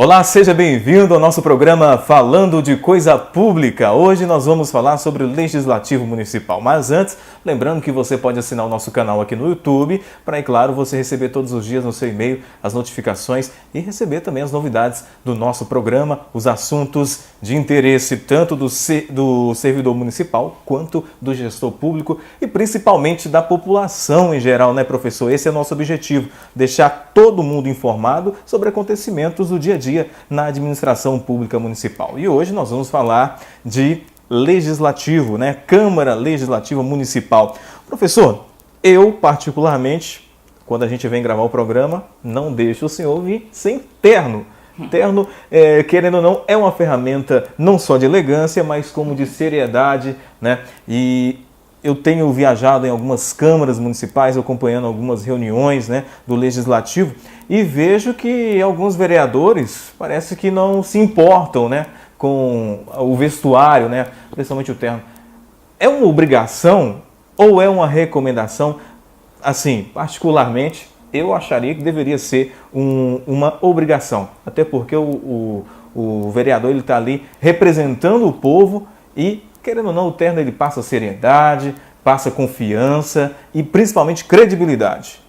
Olá, seja bem-vindo ao nosso programa Falando de Coisa Pública. Hoje nós vamos falar sobre o Legislativo Municipal. Mas antes, lembrando que você pode assinar o nosso canal aqui no YouTube para, é claro, você receber todos os dias no seu e-mail as notificações e receber também as novidades do nosso programa, os assuntos de interesse tanto do servidor municipal quanto do gestor público e principalmente da população em geral, né, professor? Esse é o nosso objetivo, deixar todo mundo informado sobre acontecimentos do dia a dia na administração pública municipal. E hoje nós vamos falar de legislativo, né? Câmara Legislativa Municipal. Professor, eu particularmente, quando a gente vem gravar o programa, não deixo o senhor vir sem terno. Terno, querendo ou não, é uma ferramenta não só de elegância, mas como de seriedade, né? E eu tenho viajado em algumas câmaras municipais, acompanhando algumas reuniões, né, do Legislativo, e vejo que alguns vereadores parece que não se importam, né, com o vestuário, né, principalmente o terno. É uma obrigação ou é uma recomendação? Assim, particularmente, eu acharia que deveria ser uma obrigação, até porque o vereador está ali representando o povo e, querendo ou não, o terno ele passa seriedade, passa confiança e principalmente credibilidade.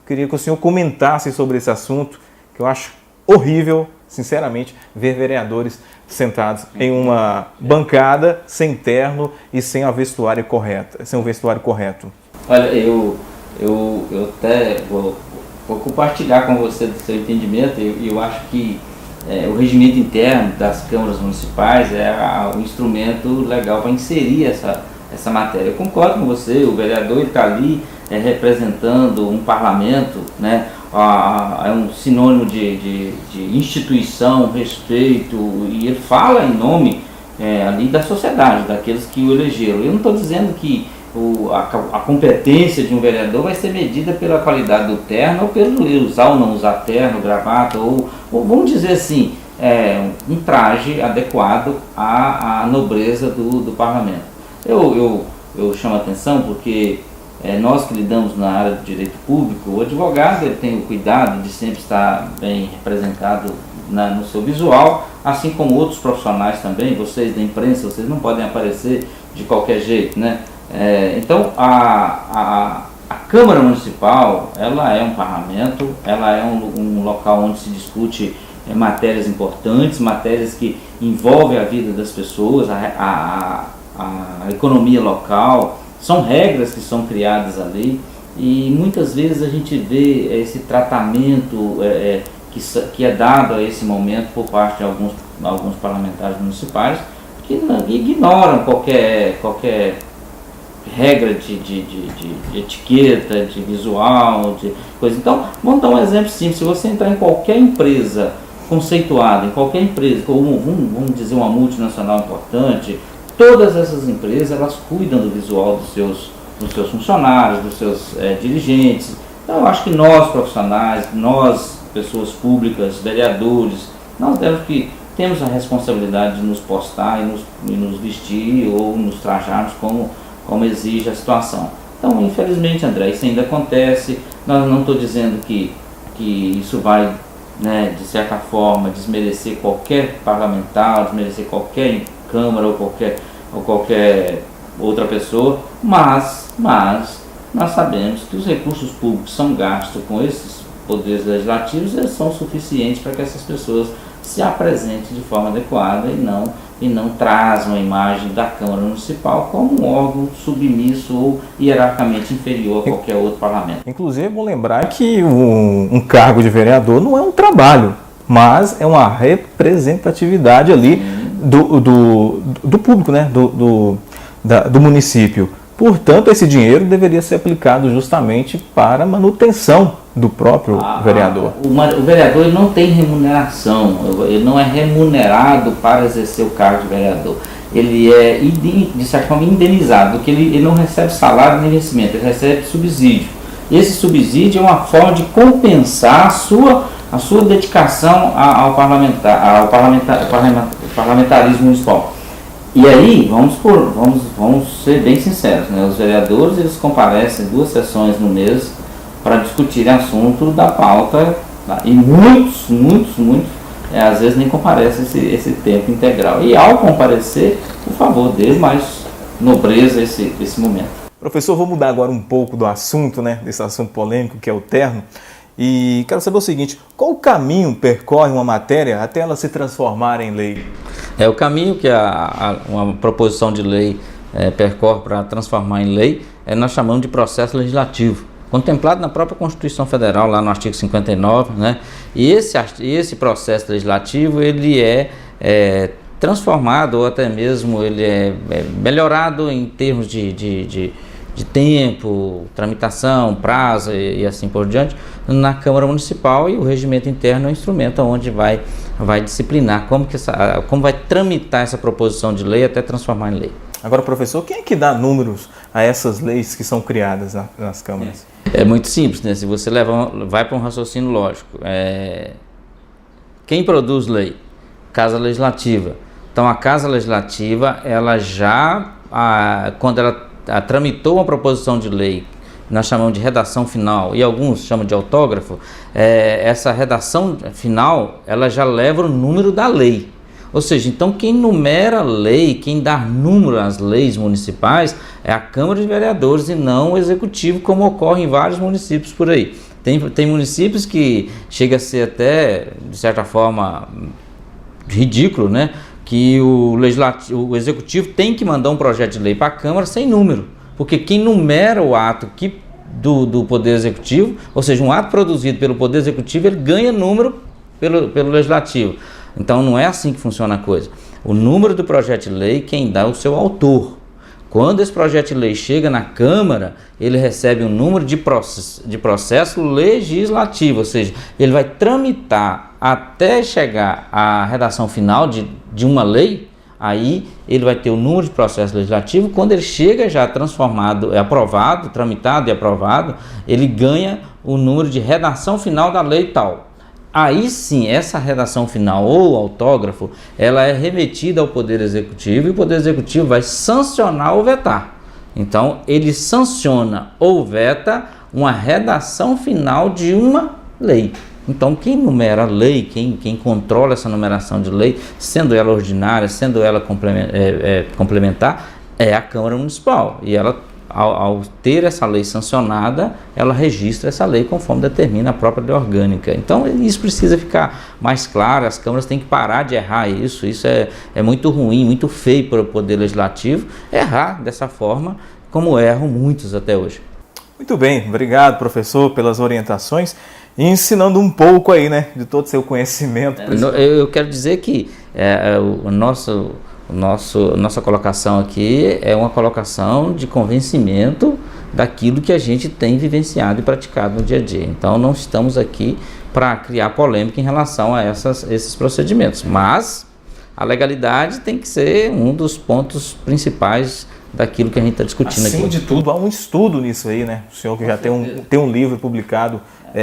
Queria que o senhor comentasse sobre esse assunto, que eu acho horrível, sinceramente, ver vereadores sentados em uma bancada sem terno e sem um vestuário correto. Olha, eu até vou compartilhar com você do seu entendimento. Eu acho que o regimento interno das câmaras municipais é o instrumento legal para inserir essa matéria. Eu concordo com você, o vereador está ali representando um parlamento, né? É um sinônimo de instituição, respeito, e ele fala em nome ali da sociedade, daqueles que o elegeram. Eu não estou dizendo que a competência de um vereador vai ser medida pela qualidade do terno ou pelo usar ou não usar terno, gravata ou vamos dizer assim, um traje adequado à nobreza do parlamento. Eu chamo a atenção porque nós que lidamos na área do direito público, o advogado ele tem o cuidado de sempre estar bem representado no seu visual, assim como outros profissionais também. Vocês da imprensa, vocês não podem aparecer de qualquer jeito, né? Então a Câmara Municipal, ela é um parlamento, ela é um local onde se discute matérias importantes, matérias que envolvem a vida das pessoas, a economia local. São regras que são criadas ali e muitas vezes a gente vê esse tratamento que é dado a esse momento por parte de alguns parlamentares municipais que ignoram qualquer regra de etiqueta, de visual, de coisa. Então, vamos dar um exemplo simples. Se você entrar em qualquer empresa conceituada, em qualquer empresa, como vamos dizer uma multinacional importante, todas essas empresas elas cuidam do visual dos seus funcionários, dos seus dirigentes. Então, eu acho que nós profissionais, nós pessoas públicas, vereadores, nós temos a responsabilidade de nos postar e nos vestir ou nos trajarmos como exige a situação. Então, infelizmente, André, isso ainda acontece. Não estou dizendo que isso vai, né, de certa forma, desmerecer qualquer parlamentar, desmerecer qualquer Câmara ou qualquer outra pessoa, mas nós sabemos que os recursos públicos são gastos com esses poderes legislativos, eles são suficientes para que essas pessoas se apresentem de forma adequada e não trazem a imagem da Câmara Municipal como um órgão submisso ou hierarquicamente inferior a qualquer outro parlamento. Inclusive, é bom lembrar que um cargo de vereador não é um trabalho, mas é uma representatividade ali do público, né? do município. Portanto, esse dinheiro deveria ser aplicado justamente para a manutenção do próprio vereador. O vereador ele não tem remuneração, ele não é remunerado para exercer o cargo de vereador. Ele é, de certa forma, indenizado, porque ele não recebe salário nem vencimento, ele recebe subsídio. Esse subsídio é uma forma de compensar a sua dedicação ao parlamentarismo municipal. E aí, vamos ser bem sinceros, né? Os vereadores eles comparecem 2 sessões no mês para discutir assunto da pauta, tá? E muitos às vezes nem comparece esse tempo integral. E ao comparecer, por favor, dê mais nobreza esse momento. Professor, vou mudar agora um pouco do assunto, né, desse assunto polêmico que é o terno, e quero saber o seguinte: qual o caminho percorre uma matéria até ela se transformar em lei? O caminho que uma proposição de lei percorre para transformar em lei, nós chamamos de processo legislativo, contemplado na própria Constituição Federal, lá no artigo 59, né? E esse processo legislativo, ele é transformado, ou até mesmo ele é melhorado em termos de tempo, tramitação, prazo e assim por diante, na Câmara Municipal, e o regimento interno é um instrumento onde vai disciplinar como vai tramitar essa proposição de lei até transformar em lei. Agora, professor, quem é que dá números a essas leis que são criadas nas câmaras? É muito simples, né? Se você vai para um raciocínio lógico, quem produz lei? Casa Legislativa. Então, a Casa Legislativa, ela já, quando ela tramitou uma proposição de lei, nós chamamos de redação final, e alguns chamam de autógrafo, essa redação final, ela já leva o número da lei. Ou seja, então quem numera a lei, quem dá número às leis municipais é a Câmara de Vereadores e não o Executivo, como ocorre em vários municípios por aí. Tem municípios que chega a ser até, de certa forma, ridículo, né? Que o Executivo tem que mandar um projeto de lei para a Câmara sem número, porque quem numera o ato do Poder Executivo, ou seja, um ato produzido pelo Poder Executivo, ele ganha número pelo Legislativo. Então não é assim que funciona a coisa. O número do projeto de lei, quem dá é o seu autor. Quando esse projeto de lei chega na Câmara, ele recebe um número de processo legislativo, ou seja, ele vai tramitar até chegar à redação final de uma lei. Aí ele vai ter o número de processo legislativo. Quando ele chega já transformado, aprovado, tramitado e aprovado, ele ganha o número de redação final da lei tal. Aí sim, essa redação final ou autógrafo, ela é remetida ao Poder Executivo, e o Poder Executivo vai sancionar ou vetar. Então, ele sanciona ou veta uma redação final de uma lei. Então, quem numera a lei, quem controla essa numeração de lei, sendo ela ordinária, sendo ela complementar, é a Câmara Municipal. E ela, ao ter essa lei sancionada, ela registra essa lei conforme determina a própria lei orgânica. Então, isso precisa ficar mais claro, as câmaras têm que parar de errar isso é muito ruim, muito feio para o Poder Legislativo errar dessa forma, como erram muitos até hoje. Muito bem, obrigado, professor, pelas orientações e ensinando um pouco aí, né, de todo o seu conhecimento. Eu quero dizer que nossa colocação aqui é uma colocação de convencimento daquilo que a gente tem vivenciado e praticado no dia a dia. Então não estamos aqui para criar polêmica em relação a esses procedimentos, mas a legalidade tem que ser um dos pontos principais daquilo que a gente está discutindo aqui. Acima de tudo, há um estudo nisso aí, né? O senhor que já tem um livro publicado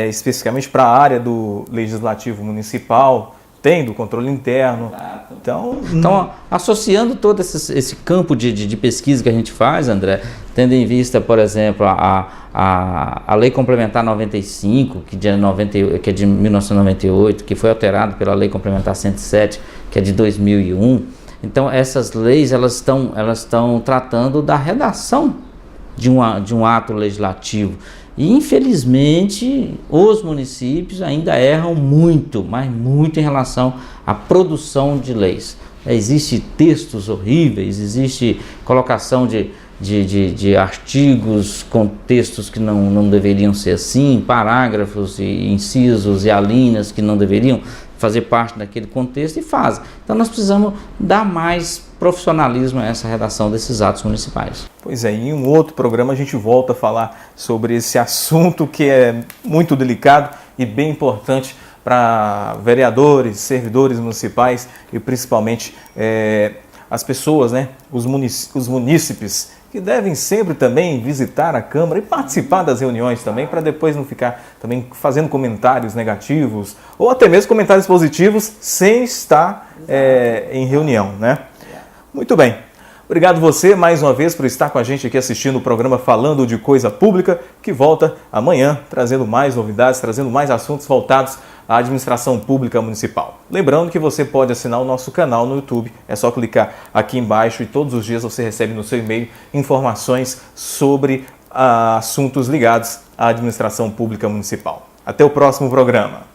especificamente para a área do Legislativo Municipal, tem do controle interno. Então, associando todo esse campo de pesquisa que a gente faz, André, tendo em vista, por exemplo, a Lei Complementar 95, que é de 1998, que foi alterada pela Lei Complementar 107, que é de 2001. Então, essas leis elas estão tratando da redação de um ato legislativo. E, infelizmente, os municípios ainda erram muito, mas muito em relação à produção de leis. Existem textos horríveis, existe colocação de artigos com textos que não deveriam ser assim, parágrafos e incisos e alíneas que não deveriam fazer parte daquele contexto e fazem. Então nós precisamos dar mais profissionalismo a essa redação desses atos municipais. Pois é, em um outro programa a gente volta a falar sobre esse assunto que é muito delicado e bem importante para vereadores, servidores municipais e principalmente as pessoas, né, os munícipes, que devem sempre também visitar a Câmara e participar das reuniões também, para depois não ficar também fazendo comentários negativos ou até mesmo comentários positivos sem estar em reunião, né? Muito bem. Obrigado você mais uma vez por estar com a gente aqui assistindo o programa Falando de Coisa Pública, que volta amanhã trazendo mais novidades, trazendo mais assuntos voltados à administração pública municipal. Lembrando que você pode assinar o nosso canal no YouTube, é só clicar aqui embaixo e todos os dias você recebe no seu e-mail informações sobre assuntos ligados à administração pública municipal. Até o próximo programa.